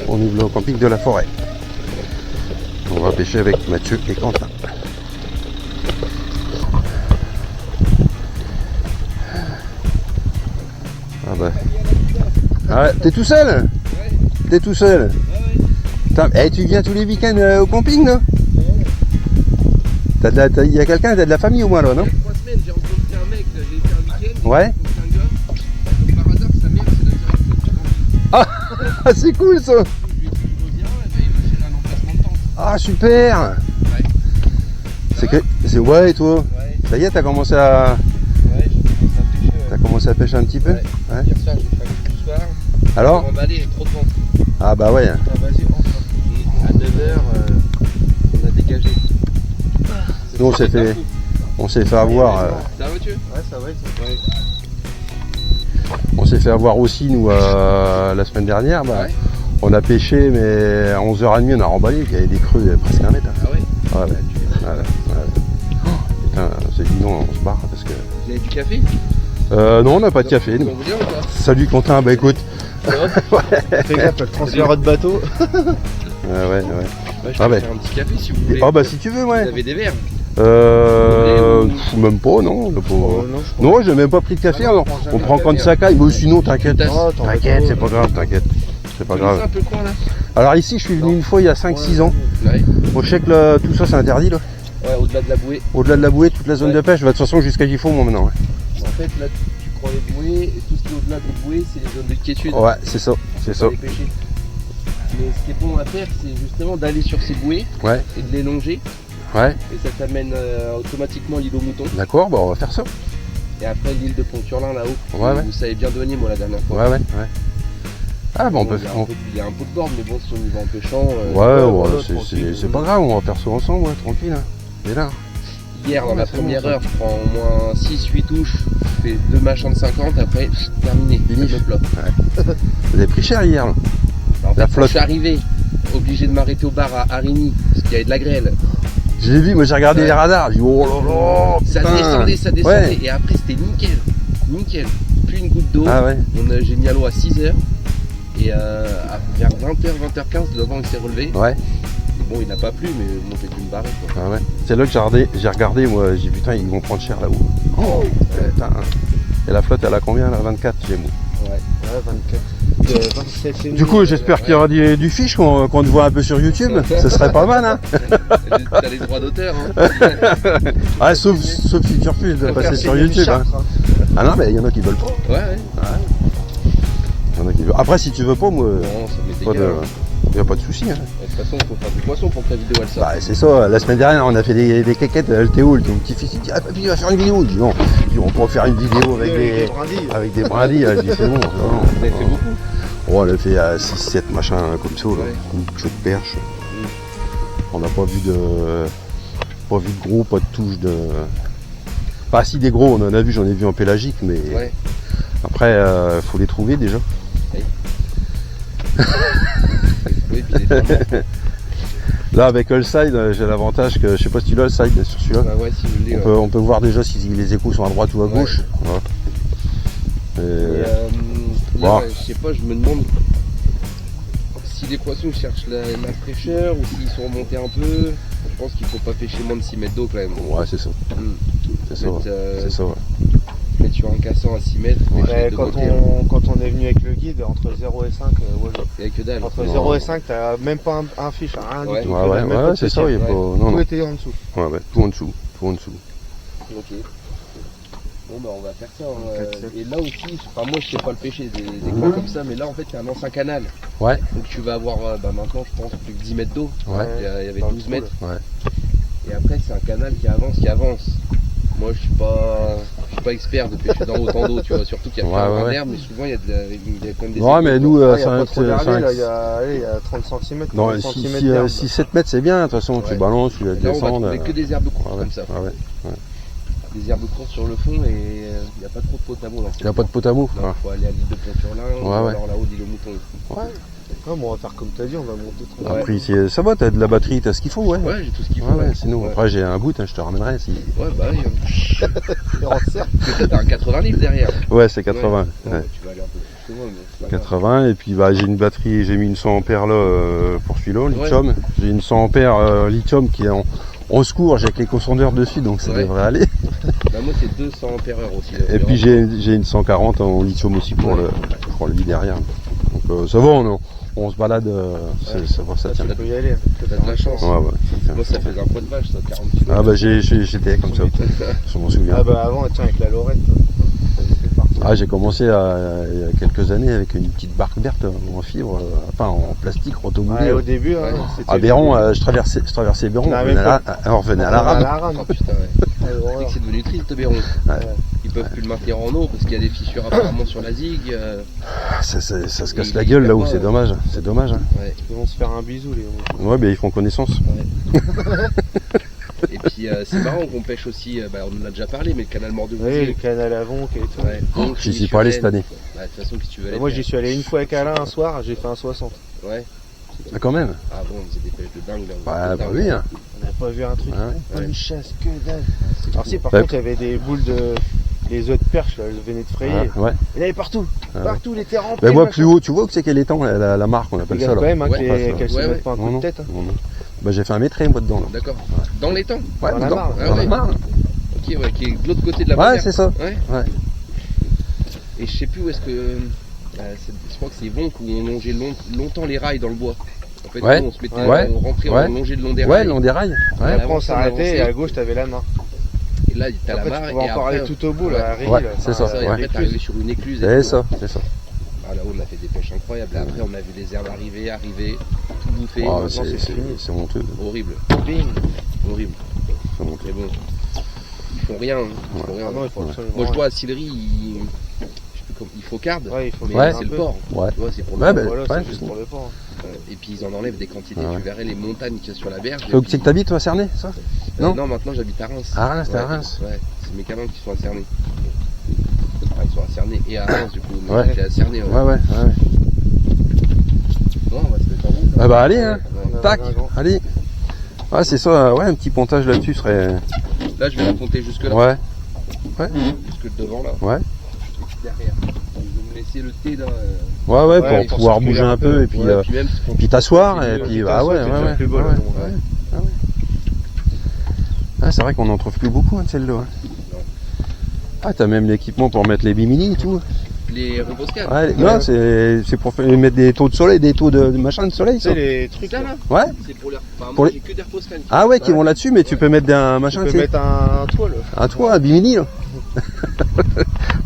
au niveau du camping de la Forêt. On va pêcher avec Mathieu et Quentin. Ah bah. Ah, t'es tout seul? T'es tout seul? Eh, tu viens tous les week-ends au camping, là? Il y a quelqu'un, t'as de la famille au moins là, non? Il y a 3 semaines, j'ai rencontré un mec, j'ai été un week-end, ouais. j'ai rencontré un gars, par hasard sa mère c'est la directrice du camping. Ah, c'est cool ça! Je lui ai dit il veut bien, il m'a géré un emplacement de tente. Ah, super! Ouais. C'est que. C'est ouais, et toi? Ouais. Ça y est, t'as commencé à. Ouais, j'ai commencé à pêcher. T'as commencé à pêcher un petit peu? Ouais. Hier soir, j'ai fait un coup du soir. Alors? On va aller, trop de vent. Ah, bah ouais. Ah, vas-y, entre. Et à 9h, on a dégagé. Nous, on s'est fait avoir. Ça va, Mathieu? Ouais, ça va. Ouais. On s'est fait avoir aussi, nous, la semaine dernière. Bah, Ouais. on a pêché, mais à 11h30, on a remballé. Il y avait des creux, il y avait presque 1 mètre. Hein. Ah ouais? Ouais, ouais. Oh, putain, on s'est dit non, on se barre parce que. Vous avez du café? Non, on n'a pas de café. Vous Nous. en voulez ou pas? Salut Quentin, bah écoute. Fais gaffe, le transfert de bateau. Ouais. Bah, je Ah peux ouais. faire un petit café si vous voulez. Ah bah si tu veux, ouais. Vous avez des verres? Même pas, non. Non, j'ai même pas pris de café. Ah non, On prend quand ça caille. Mais sinon, t'inquiète. Oh, T'inquiète, c'est pas grave, t'inquiète. C'est pas Vous connaissez grave. un peu le coin là? Alors ici, je suis venu une fois il y a 5-6 ans. Ouais. Bon, je sais que là, tout ça c'est interdit là. Ouais, au-delà de la bouée. Au-delà de la bouée, toute la zone Ouais. de pêche, de toute façon jusqu'à Gifon moi maintenant. En fait, là, tu prends les bouées et tout ce qui est au-delà des bouées, c'est les zones de quiétude. Ouais, c'est ça, c'est ça. Faut pas les pêcher. Mais ce qui est bon à faire, c'est justement d'aller sur ces bouées Ouais, et de les longer. ouais, Et ça t'amène automatiquement l'île aux moutons. d'accord, bah on va faire ça. Et après l'île de Poncturlin là-haut. Ouais, ouais. Vous savez bien douanier moi la dernière fois. Ouais. Ah bah on Bon, peut il y a faire. un peu- il y a un peu de bord, mais bon, si on y va en pêchant. C'est pas grave, on va faire ça ensemble, ouais, tranquille. Hein. Et là. Hier, dans Ouais, la c'est première bon, ça. heure, je prends au moins 6-8 touches, je fais 2 machins de 50, après, terminé. Fini. Le plat. Vous avez pris cher hier là. Bah, en La fait, quand flotte. je suis arrivé, obligé de m'arrêter au bar à Arigny, parce qu'il y avait de la grêle. Je l'ai vu, moi j'ai regardé Ouais. les radars, j'ai dit oh là là, Ça putain. descendait, ça descendait. Ouais. Et après, c'était nickel. Nickel. Plus une goutte d'eau. Ah ouais. J'ai mis à l'eau à 6h. Et vers 20h, 20h15, le vent il s'est relevé. Ouais, Bon, il n'a pas plu, mais bon, j'ai dû me barrer. Quoi. ah ouais. C'est là que j'ai regardé, moi, j'ai dit putain, ils vont prendre cher là-haut. Oh, putain. Et la flotte, elle a combien là? 24, j'ai mou. Ouais. Ouais, 24. 27 et Du coup, j'espère qu'il y aura du fiche, qu'on te voit un peu sur YouTube. Ce serait pas mal, hein. T'as les droits d'auteur. Hein. Ah, sauf si tu refuses de passer sur YouTube. Hein. Ah non, mais il y en a qui veulent pas. Ouais. Il y en a qui veulent. Après, si tu veux pas, moi, Non, ça m'était pas de... égal. y a pas de souci. Hein. De toute façon, il faut faire du poisson pour que la vidéo elle sorte. Bah, c'est ça. La semaine dernière, on a fait des quéquettes. Le Théo, mon petit-fils, il dit ah, papy, il va faire une vidéo. Je dis non. Je dis, on peut faire une vidéo avec des brindilles. Je dis c'est bon. Vous avez fait beaucoup. Oh, on a fait 6-7 machins comme ça, là. Ouais. Une chaude perche. On n'a pas vu de gros, pas de touche de. Pas si des gros, on en a vu, j'en ai vu en pélagique, mais Ouais. après faut les trouver déjà. Oui, puis des fois, Là avec Allside, j'ai l'avantage que je sais pas si tu l'as Allside sur celui-là. bah ouais, si je le dis. On peut voir déjà si les échos sont à droite ou à gauche. Voilà. Et, Bon. là, je sais pas, je me demande si les poissons cherchent la fraîcheur ou s'ils sont remontés un peu. Je pense qu'il faut pas pêcher moins de 6 mètres d'eau quand même. Ouais, c'est ça. C'est ça. Mettre, Ouais. C'est ça. Ouais. mettre sur un cassant à 6 mètres. Ouais. pêcher de Quand côté, hein. on est venu avec le guide, entre 0 et 5, Il y a que dalle. entre Non. 0 et 5, t'as même pas un fiche, rien Ouais. du tout. Ouais, Même pas de c'est ça. petit. Il y a pas... Ouais. Non, Tout non. était en dessous. Ouais, tout en dessous. Tout en dessous. Ok. Bon bah on va faire ça. Donc, Et là aussi, enfin moi je sais pas le pêcher des coins comme ça, mais là en fait c'est un ancien canal. Ouais. Donc tu vas avoir maintenant je pense plus que 10 mètres d'eau. Ouais. Il y avait Dans le 12 trou, mètres. Ouais. Et après c'est un canal qui avance. Moi je suis pas expert de pêcher dans autant d'eau, tu vois, surtout qu'il y a Ouais, plein ouais. d'herbe, mais souvent il y a quand même des Ouais, mais nous, Il y a pas c'est trop d'herbier, là, il y un. a 30 cm. Non, 6-7 mètres, c'est bien. De toute façon, tu Ouais. balances, tu vas Là on va descendre. trouver que des herbes courtes Ouais, comme ça. ouais. Des herbes courtes sur le fond et il n'y a pas trop de potamo dans Il n'y a pas de pot à mou. Il faut aller à l'île de Pontturlin ou Ouais, ouais. alors là-haut l'île aux moutons. Ouais. Ouais, bon, on va faire comme t'as dit, on va monter trop. Ouais. Après, ça va, t'as de la batterie, t'as ce qu'il faut, ouais. Ouais, j'ai tout ce qu'il faut. Ouais, ouais, sinon, Ouais. après j'ai un bout, hein, je te ramènerai si. Ouais, bah oui. Et on sert. Parce que t'as un 80 livres derrière. Ouais, c'est 80. Ouais. Ouais. Tu vas aller un peu plus exactement. Mais c'est pas grave. 80 et puis bah j'ai une batterie, j'ai mis une 100 ampères là pour celui-là, lithium. J'ai une 100 ampères lithium qui est en secours, j'ai quelques sondeurs dessus donc ça Ouais. devrait aller. Bah, moi c'est 200 ampères heure aussi. Et puis j'ai une 140 en lithium aussi pour le lit derrière. Donc ça va, on se balade, ça va, ça tient. Tu peux y aller. T'as de la chance. Ouais, ouais, ça tient. Moi ça faisait un poids de vache, ça, 40 kg. Ah bah j'étais comme ça, je m'en souviens. Ah bah avant, tiens, avec la Lorette. Ah, j'ai commencé il y a quelques années avec une petite barque verte en fibre, enfin en plastique rotomoulé. Ouais, au début, hein, Ouais. c'était. À Béron, je traversais Béron, Non, on même revenait à la rame. Oh putain, ouais. Ouais, C'est l'horreur. que c'est devenu triste, Béron. Ils peuvent plus le maintenir en eau parce qu'il y a des fissures apparemment sur la zigue. Ça se casse la gueule là-haut, c'est dommage. C'est dommage. Hein. Ouais. Ils vont se faire un bisou, les gars. Ouais, mais ils font connaissance. Et puis c'est marrant qu'on pêche aussi, bah, on en a déjà parlé, mais le canal Oui, Mort-de-Bousier. le canal à Vonc et tout. Ouais. Donc, J'y suis pas allé cette année. Bah, de toute façon, si tu veux aller. Moi, j'y suis allé une fois avec Alain un soir, j'ai fait un 60. Ouais. Ah, quand même. Ah bon, on faisait des pêches de dingue là. Bah, De bah dingue. oui. Hein. On n'a pas vu un truc. Ah ouais. Pas une chasse, que dalle. C'est Alors cool. si, par Ouais. contre, il y avait des boules de... Les œufs de perche, là, elles venaient de frayer. Ah, ouais. Il y en avait partout. Ah, Partout, les terres remplis. Ben moi machin. plus haut, tu vois que c'est quel étang la marque, on appelle ça Regarde là. quand même hein, Ouais. qu'elles se Ouais, mettent pas un coup Non, de non. tête. Hein. Non, non. Bah j'ai fait un mètre et moi dedans là. D'accord. Dans l'étang. Ouais, Dans la dedans. mare. Ah Dans la ouais. mare. Ok, ouais, qui est de l'autre côté de la Ouais, barrière. c'est ça. Ouais. Ouais. Et je sais plus où est-ce que. Je crois que c'est Vonc où on longeait longtemps les rails dans le bois. En fait, Ouais. nous, on se mettait, Ouais. on rentrait, Ouais. on longeait le long des Ouais, rails. le long des rails. Et Ouais. après, on Avancer, s'arrêtait et avancer. à gauche, t'avais la mare. Et là, t'as la Après, mare. tu pouvais et encore après, aller tout au bout, ouais. là, à Rilly, Ouais, là. c'est ça, Et ouais. après, t'arrivais sur une écluse. et C'est tout. ça, c'est ça. Ah, là-haut, on a fait des pêches incroyables. Et après, on a vu les herbes arriver, tout bouffer. Oh, Maintenant, c'est fini. c'est honteux. Horrible, Bing. horrible. C'est honteux. Mais bon, ils font rien. Ils font rien. Ah non, il faut absolument. Moi, je vois à Sillery, il faut carde. Ouais, il faut Mais Ouais. c'est le port. Ouais. Tu vois, c'est pour le Ouais, port. bah, Voilà, ouais, c'est je juste sais. pour le port. Et puis ils en enlèvent des quantités. Ah ouais. Tu verrais les montagnes qu'il y a sur la berge. Donc c'est que t'habites toi à Cernay, ça? non Non, maintenant j'habite à Reims. À Reims, t'es à Ouais, Reims. Ouais, c'est mes canons qui sont à Cernay. Enfin, ils sont à Cernay et à Reims du coup. Mais Ouais. j'étais à Cernay. Ouais, ouais, ouais. Bon, on va se mettre en route. Ah bah allez, hein. Ouais. On a Tac, un grand. allez. Ouais, c'est ça, ouais, un petit pontage là-dessus serait. Là, je vais la compter jusque là. Ouais, Jusque devant là. ouais. Et puis derrière. Je vais me laisser le thé là. Ouais, ouais, Ouais, pour pouvoir circuler bouger un peu et puis, Ouais, puis même pour puis t'asseoir et mieux. puis Puis bah ouais, t'asseoir, ouais, t'es ouais. déjà plus beau, là, Ouais, donc, ouais. Ah ouais. Ah, c'est vrai qu'on n'en trouve plus beaucoup hein, de celle-là. hein. Ah, t'as même l'équipement pour mettre les bimini et tout. les reboscades. Ouais, non, c'est pour mettre des taux de soleil, des taux de machin de soleil, Tu ça. sais, les C'est trucs ça là. là. Ouais. C'est pour les. Enfin, Pour moi les- j'ai que des reboscades. Ah ouais, qui vont là-dessus, mais tu peux mettre un Tu machin, peux tu sais. mettre un toit là. Un toit, un bimini, là.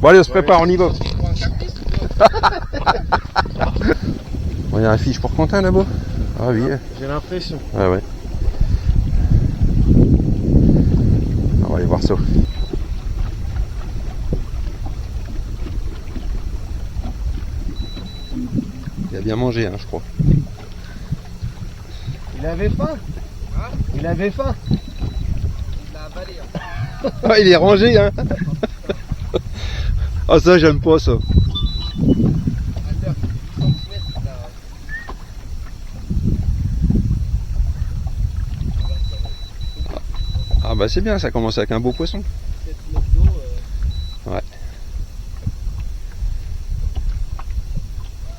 Bon, allez, on se prépare, on y va. Pour un cartiste ou quoi? Bon, il y a un fiche pour Quentin là-bas. Ah oui. J'ai l'impression. Ah ouais. On va aller voir ça. Il a bien mangé, hein, je crois. Il avait faim. Il avait faim. Il l'a avalé. Hein. Ah, il est rangé, hein. Ah, ça, j'aime pas ça. À l'heure, 8 centimètres, il a- Ah bah c'est bien, ça commence avec un beau poisson. 7 mètres d'eau. Ouais.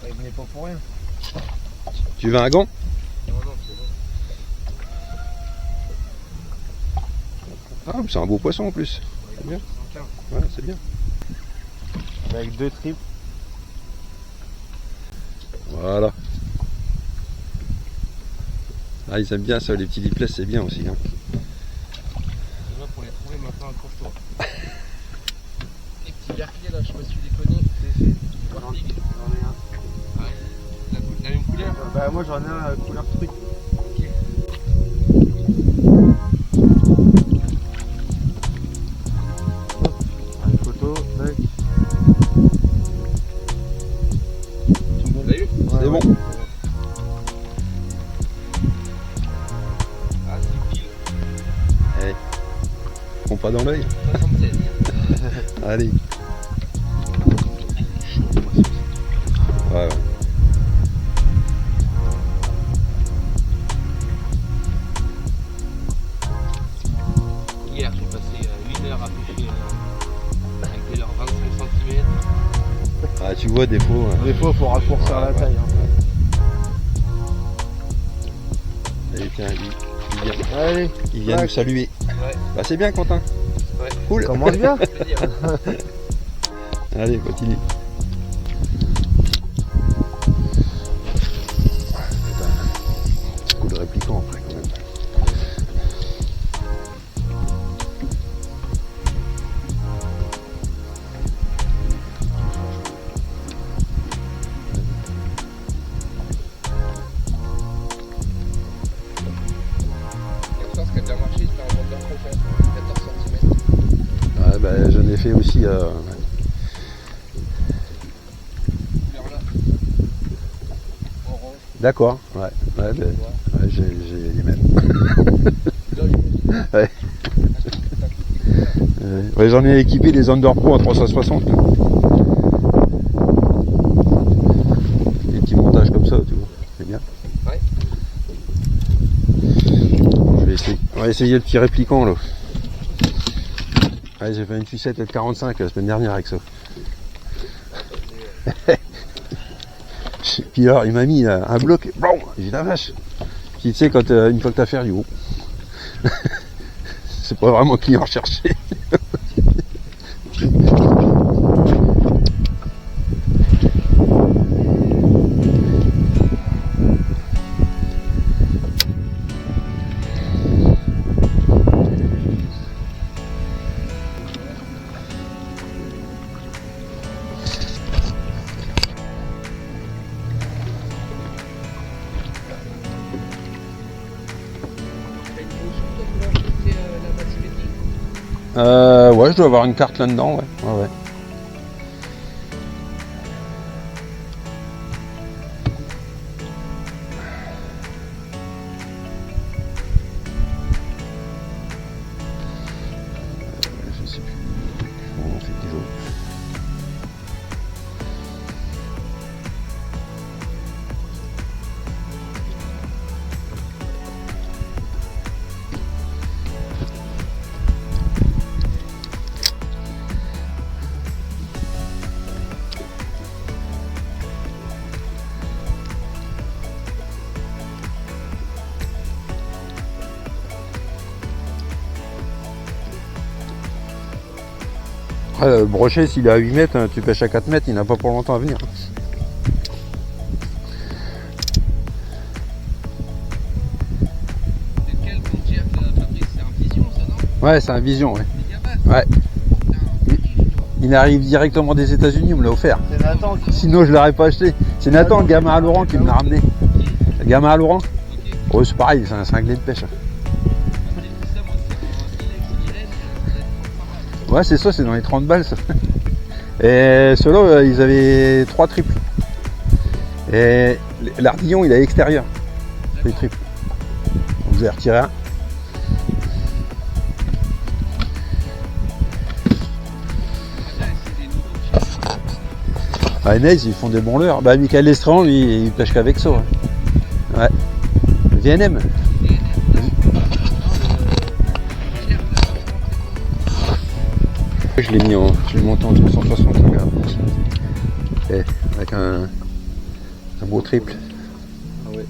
Il venait pas pour rien. Tu veux un gant? Non, non, c'est bon. Ah, c'est un beau poisson en plus. C'est bien. Ouais, c'est bien. Avec 2 tripes. Voilà. Ah, ils aiment bien ça, les petits lipless, c'est bien aussi. Hein. Déjà pour les trouver maintenant, accroche-toi. Les petits verclés là, je sais pas si tu les connais. Wartig. Ouais. La même couleur. Bah moi j'en ai un couleur truc. Une photo, tac. Vous l'avez eu? C'est bon. Ah, c'est pile. Prends pas dans l'œil. 76. Allez. Ouais, ouais. Hier, j'ai passé 1 heure à pêcher avec des leurres 25 cm. Ah, tu vois, des fois. Des fois, il faut raccourcir la taille. Hein. Allez, tiens, il vient, Allez, il vient nous saluer. Ouais. Bah, c'est bien, Quentin. Ouais. Cool. commence bien. Plaisir. Allez, continue. Putain, coup de répliquant après, quand même. Et encore, ce qui a bien marché, c'était un vendeur profond, 14 cm. Ouais, bah, j'en ai fait aussi. Vers là. Orange. D'accord, ouais. Ouais, bah, ouais, j'ai les mêmes. Là, je Ouais. Ouais, j'en ai équipé des Under Pro en 360. Des petits montages comme ça, tu vois. C'est bien. Ouais. On va essayer le petit répliquant là. Ouais, j'ai fait une sucette L45 la semaine dernière avec ça. Puis alors il m'a mis un bloc, bon, j'ai dit la vache. Puis tu sais quand une fois que t'as fait, du haut. C'est pas vraiment client recherché. Ouais, je dois avoir une carte là-dedans, ouais. Ouais, ouais. Je sais plus. On fait des jours. Après, le brochet, s'il est à 8 mètres, hein, tu pêches à 4 mètres, il n'a pas pour longtemps à venir. C'est quel compte Fabrice? C'est un Vision, ça, non? Ouais, c'est un Vision, ouais. Mégabat. Ouais. Il arrive directement des États-Unis, on me l'a offert. C'est Nathan qui. Sinon, je l'aurais pas acheté. C'est Nathan, le gamin à Laurent, qui me l'a ramené. Le gamin à Laurent? Oh, c'est pareil, c'est un cinglé de pêche. Ouais, c'est ça, c'est dans les 30 balles, ça. Et ceux-là, ils avaient 3 triples. Et l'ardillon, il est à l'extérieur. Les triples. Donc, je vais retirer un. Ah, Neys, ils font des bons leurres. Bah, Michael Lestran, lui, il pêche qu'avec ça. Ouais. VNM. Je l'ai mis en. Je l'ai monté en 360, regarde. Et avec un beau triple. Ah ouais.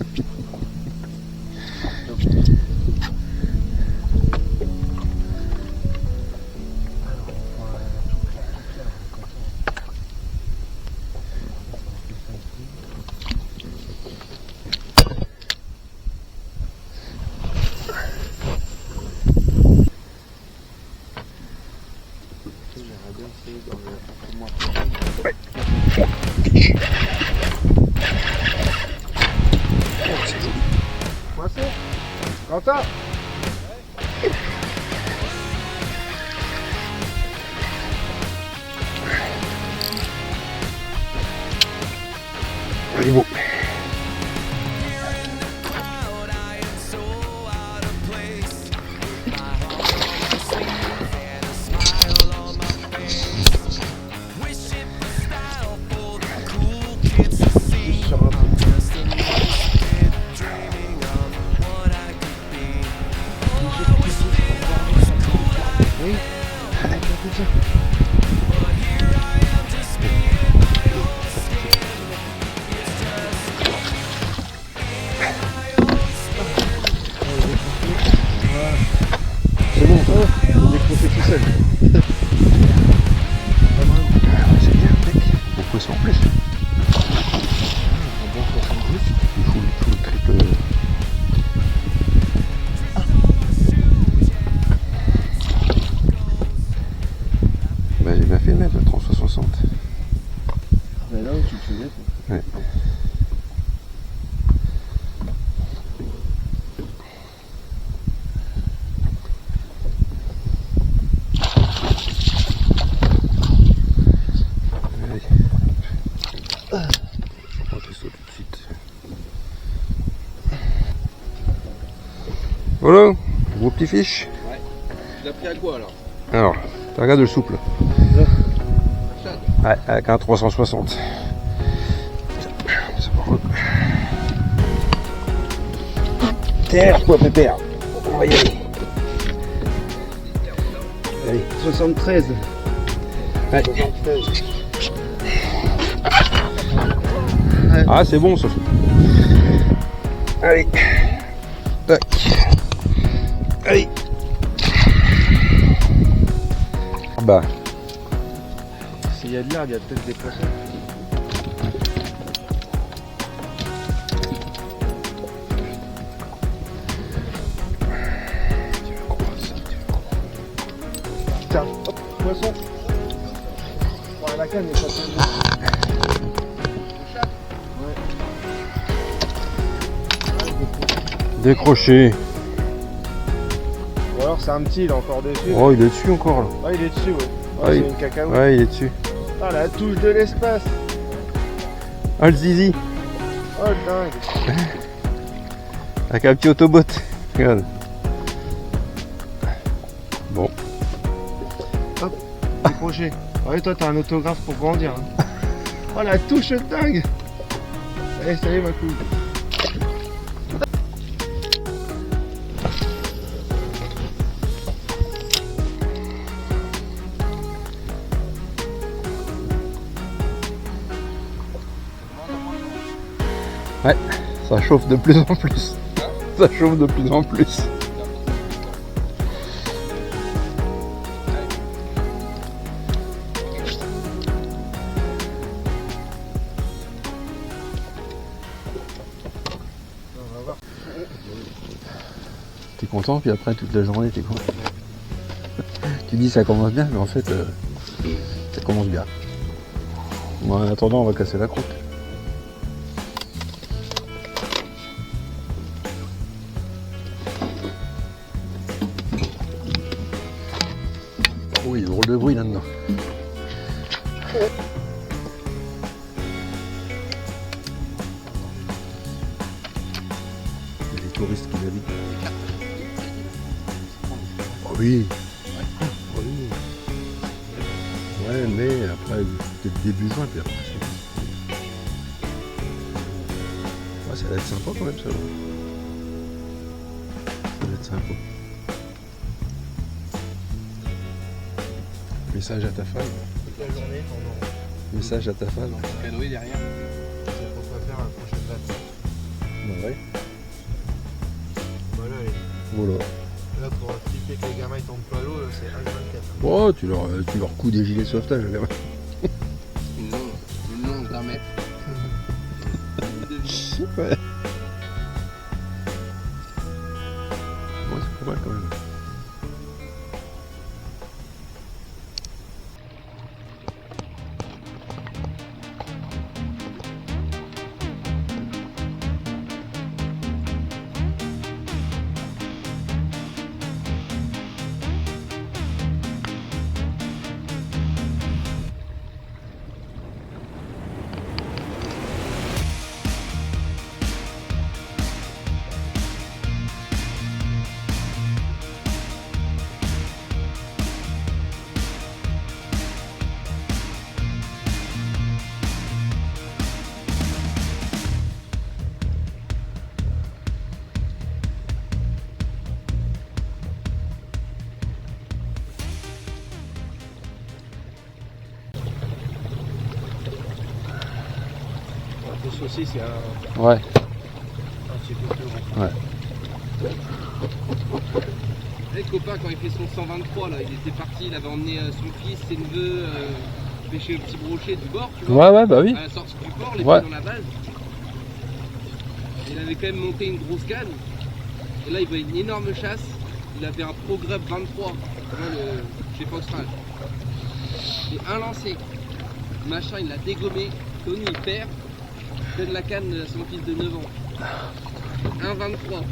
Quentin. Il est beau. poisson en plus. Un bon 70. Full triple. Bah, j'ai bien fait de mettre le 30-60. Bah là où tu le faisais, toi. Ouais. Voilà, gros petit fiche. Ouais. Tu l'as pris à quoi alors? Alors, tu regardes le souple. Chad. Ouais, avec un 360. Ça va. Terre, quoi, pépère. On va y aller. Allez. 73. Ouais. 73. Ah, c'est bon, ça. Allez. Tac. Allez. Bah. S'il y a de l'herbe, il y a peut-être des poissons. Tiens, hop, poisson. Bon, la canne est pas très bonne. Décroché. Ou alors c'est un petit, il est encore dessus. Oh, il est dessus encore là. Ah, il est dessus, ouais. Ah, c'est il- une cacahuète. Ouais, il est dessus. Ah, la touche de l'espace. Ah, le zizi. Oh, dingue. Avec un petit autobot. Regarde. Bon. Décroché. Ouais, toi, t'as un autographe pour grandir. Hein. Oh, la touche dingue. Allez, salut ma couille. Ouais, ça chauffe de plus en plus. Ça chauffe de plus en plus. T'es content, puis après toute la journée t'es content. Tu dis ça commence bien, mais en fait ça commence bien. Bon, en attendant, on va casser la croûte. Oui, il y a drôle de bruit là-dedans. Il y a des touristes qui naviguent. Oh oui. Oh oui. Ouais, mais après, peut-être début juin, puis après, ouais, ça va être sympa quand même, ça. Ça va être sympa. Message à ta femme. Toute la journée, pendant. Message à ta femme. Canoë derrière. C'est pour pas faire un prochain date. Bah ouais. Voilà, et Voilà. là, pour flipper que les gamins ils tombent pas à l'eau, là, c'est H24. Oh, tu leur couds des gilets de sauvetage, les gamins. Une longe d'un mètre. Ouais. Ouais, c'est pas mal quand même. Attention aussi, c'est un Ouais. petit peu plus gros. Ouais. Le copain, quand il fait son 123, là, il était parti, il avait emmené son fils, ses neveux, pêcher le petit brochet du bord, tu vois. Ouais, ouais, bah oui. À la sortie du port, les Ouais. pieds dans la base. Il avait quand même monté une grosse canne. Et là, il voit une énorme chasse. Il avait un Pro Grub 23, chez Fox Rage. Et un lancé. Le machin, il l'a dégommé. Tony, il perd. Donne la canne à son fils de 9 ans. 1,23.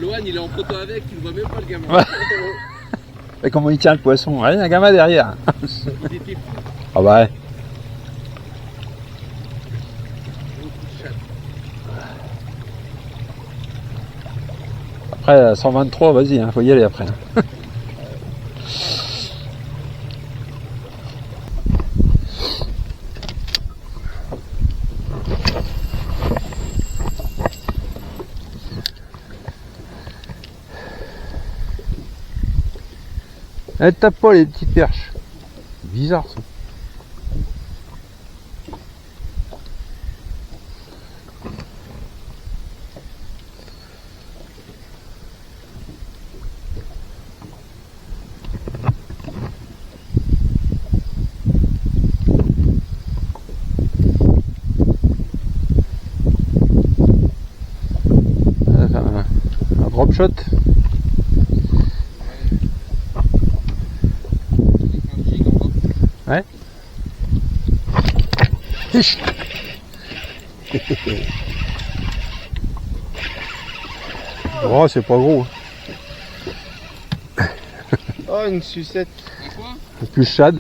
Lohan, il est en photo avec, tu le vois même pas le gamin. Ouais. Et comment il tient le poisson? Ouais, il y a un gamin derrière. Il était fou. Ah bah ouais. Gros coup de chatte. Après, 123, vas-y, hein, faut y aller après. Elle tape pas les petites perches. Bizarre ça. Un drop shot. Ouais. Oh, c'est pas gros. Oh, une sucette. C'est quoi? Plus Chad.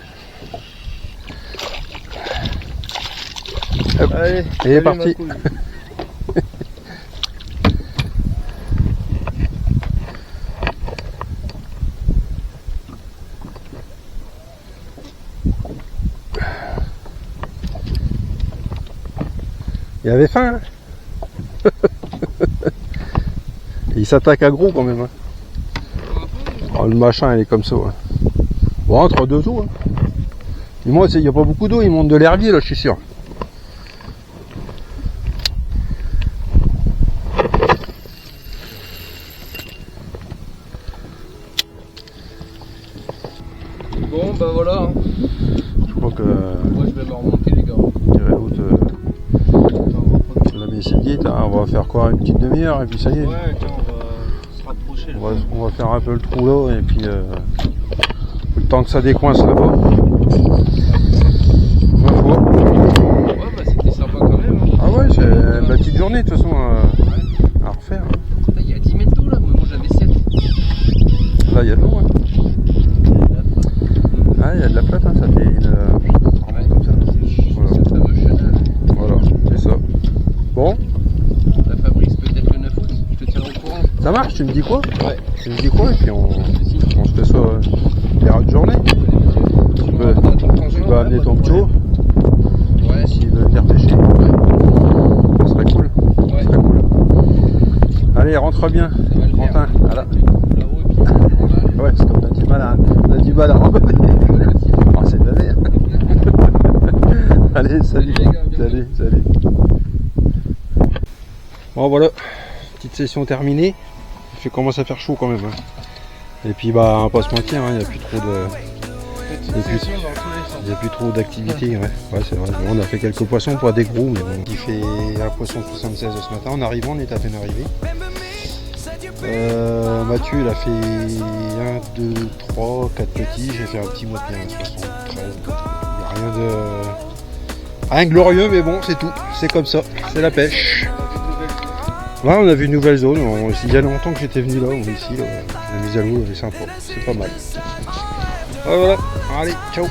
Hop. Allez, il est salut, parti. ma poule. Il avait faim. Hein. Il s'attaque à gros quand même. Hein. Oh, le machin, il est comme ça. Ouais. Bon, entre deux eaux. Hein. Et moi, il n'y a pas beaucoup d'eau, il monte de l'herbier là, je suis sûr. Bon, bah voilà. Hein. Je crois que Moi, je vais me remonter, les gars. dirait l'autre, la Messiguite, hein, on va faire quoi, une petite demi-heure et puis ça y est. Ouais, tiens, on va se rapprocher. On va faire un peu le trou là et puis le temps que ça décoince là-bas. Ma foi. Ouais, bah c'était sympa quand même. Hein. Ah ouais, c'est la petite journée de toute façon à refaire. Là, il y a 10 mètres d'eau là, moi j'avais 7. Là il y a de l'eau. Hein. Ah, il y a de la flotte, hein, ça fait une. Comme ça. Voilà. Ce fameux chenal. Voilà, c'est ça. Bon, La Fabrice peut-être le 9 août, je te tiens au courant. ça marche, tu me dis quoi? Ouais. Tu me dis quoi et puis on se fait ça vers une journée. Tu peux amener ton pcho Ouais, s'il veut venir pêcher. Ça serait cool. ouais. Ça serait cool. Allez, rentre bien, Ça va le faire. Quentin. Voilà. Là-haut et puis on va aller. Ouais, parce qu'on a du mal à remballer. Oh, c'est de la merde. Allez, salut. Salut les gars, à bientôt. Salut. Bon, voilà. Petite session terminée. Il commence à faire chaud quand même. Hein. Et puis, bah, on va pas se mentir, hein, il n'y a plus trop de. Il n'y a plus trop d'activité, ouais c'est vrai. Bon, on a fait quelques poissons, pas des gros, mais bon. Il fait un poisson 76 ce matin. En arrivant, on est à peine arrivé. Mathieu, il a fait 1, 2, 3, 4 petits. J'ai fait un petit moitié, 73. Il n'y a rien de. Rien de glorieux, mais bon, c'est tout. C'est comme ça. C'est la pêche. Ouais, on a vu une nouvelle zone. Il y a longtemps que j'étais venu là, ici. Là, la mise à l'eau, c'est sympa. C'est pas mal. Voilà. Allez, ciao.